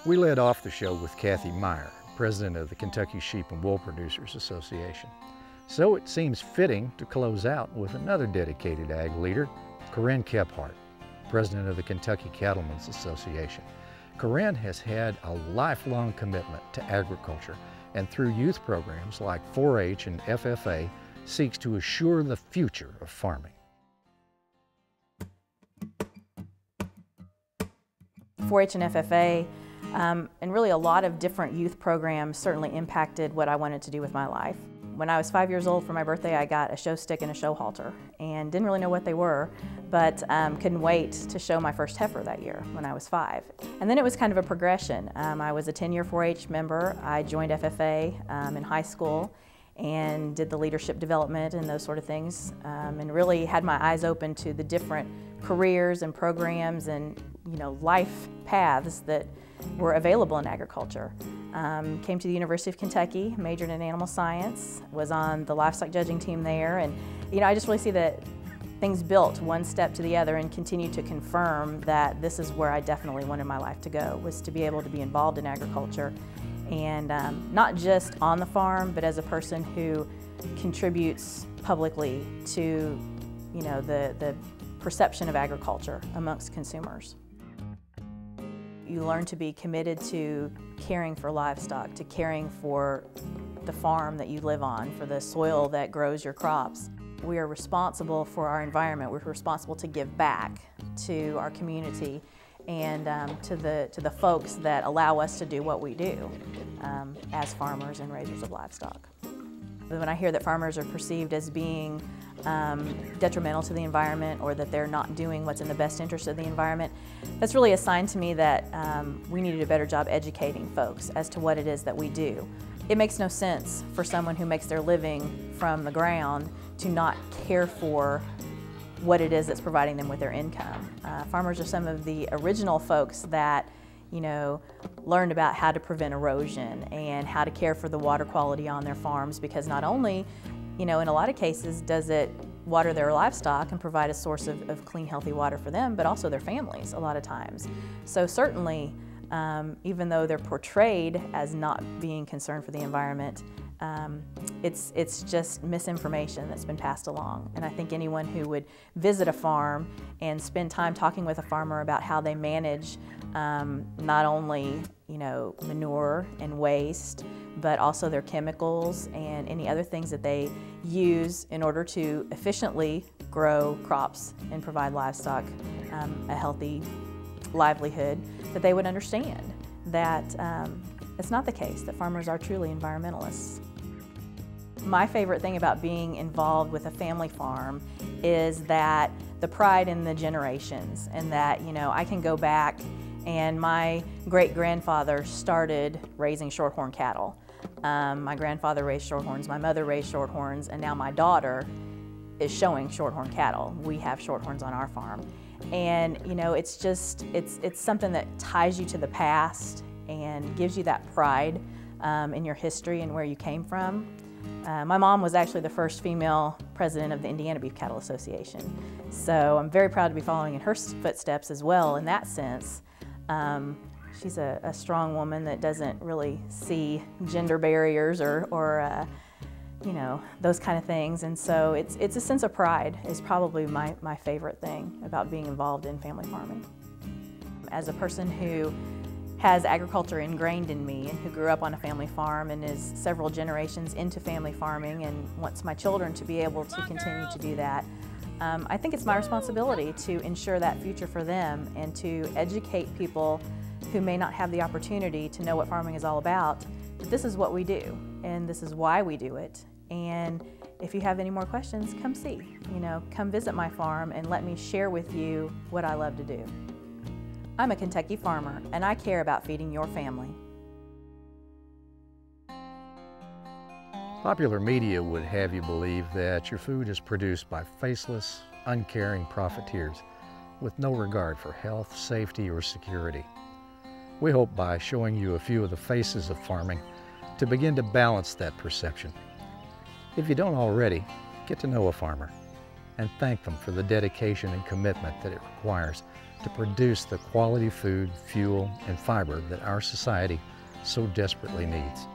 We led off the show with Kathy Meyer, president of the Kentucky Sheep and Wool Producers Association. So it seems fitting to close out with another dedicated ag leader, Corinne Kephart, president of the Kentucky Cattlemen's Association. Corinne has had a lifelong commitment to agriculture, and through youth programs like 4-H and FFA, seeks to assure the future of farming. 4-H and FFA and really a lot of different youth programs certainly impacted what I wanted to do with my life. When I was 5 years old for my birthday, I got a show stick and a show halter and didn't really know what they were, but couldn't wait to show my first heifer that year when I was 5. And then it was kind of a progression. I was a 10-year 4-H member. I joined FFA in high school and did the leadership development and those sort of things, and really had my eyes open to the different careers and programs and life paths that were available in agriculture. Came to the University of Kentucky, majored in animal science, was on the livestock judging team there, and I just really see that things built one step to the other and continue to confirm that this is where I definitely wanted my life to go, was to be able to be involved in agriculture, and not just on the farm, but as a person who contributes publicly to the perception of agriculture amongst consumers. You learn to be committed to caring for livestock, to caring for the farm that you live on, for the soil that grows your crops. We are responsible for our environment. We're responsible to give back to our community and to the folks that allow us to do what we do as farmers and raisers of livestock. When I hear that farmers are perceived as being detrimental to the environment, or that they're not doing what's in the best interest of the environment, that's really a sign to me that we need to do a better job educating folks as to what it is that we do. It makes no sense for someone who makes their living from the ground to not care for what it is that's providing them with their income. Farmers are some of the original folks that learned about how to prevent erosion and how to care for the water quality on their farms, because not only, in a lot of cases, does it water their livestock and provide a source of clean, healthy water for them, but also their families a lot of times. So certainly, even though they're portrayed as not being concerned for the environment, it's just misinformation that's been passed along. And I think anyone who would visit a farm and spend time talking with a farmer about how they manage not only manure and waste, but also their chemicals and any other things that they use in order to efficiently grow crops and provide livestock a healthy livelihood, that they would understand that it's not the case, that farmers are truly environmentalists. My favorite thing about being involved with a family farm is that the pride in the generations, and that I can go back and my great-grandfather started raising shorthorn cattle. My grandfather raised shorthorns, my mother raised shorthorns, and now my daughter is showing shorthorn cattle. We have shorthorns on our farm. And it's something that ties you to the past and gives you that pride in your history and where you came from. My mom was actually the first female president of the Indiana Beef Cattle Association. So I'm very proud to be following in her footsteps as well in that sense. She's a strong woman that doesn't really see gender barriers or those kind of things. And so it's a sense of pride is probably my favorite thing about being involved in family farming. As a person who has agriculture ingrained in me and who grew up on a family farm and is several generations into family farming and wants my children to be able to continue to do that, I think it's my responsibility to ensure that future for them and to educate people who may not have the opportunity to know what farming is all about, that this is what we do and this is why we do it. And if you have any more questions, come see. Come visit my farm and let me share with you what I love to do. I'm a Kentucky farmer, and I care about feeding your family. Popular media would have you believe that your food is produced by faceless, uncaring profiteers with no regard for health, safety, or security. We hope by showing you a few of the faces of farming to begin to balance that perception. If you don't already, get to know a farmer and thank them for the dedication and commitment that it requires to produce the quality food, fuel, and fiber that our society so desperately needs.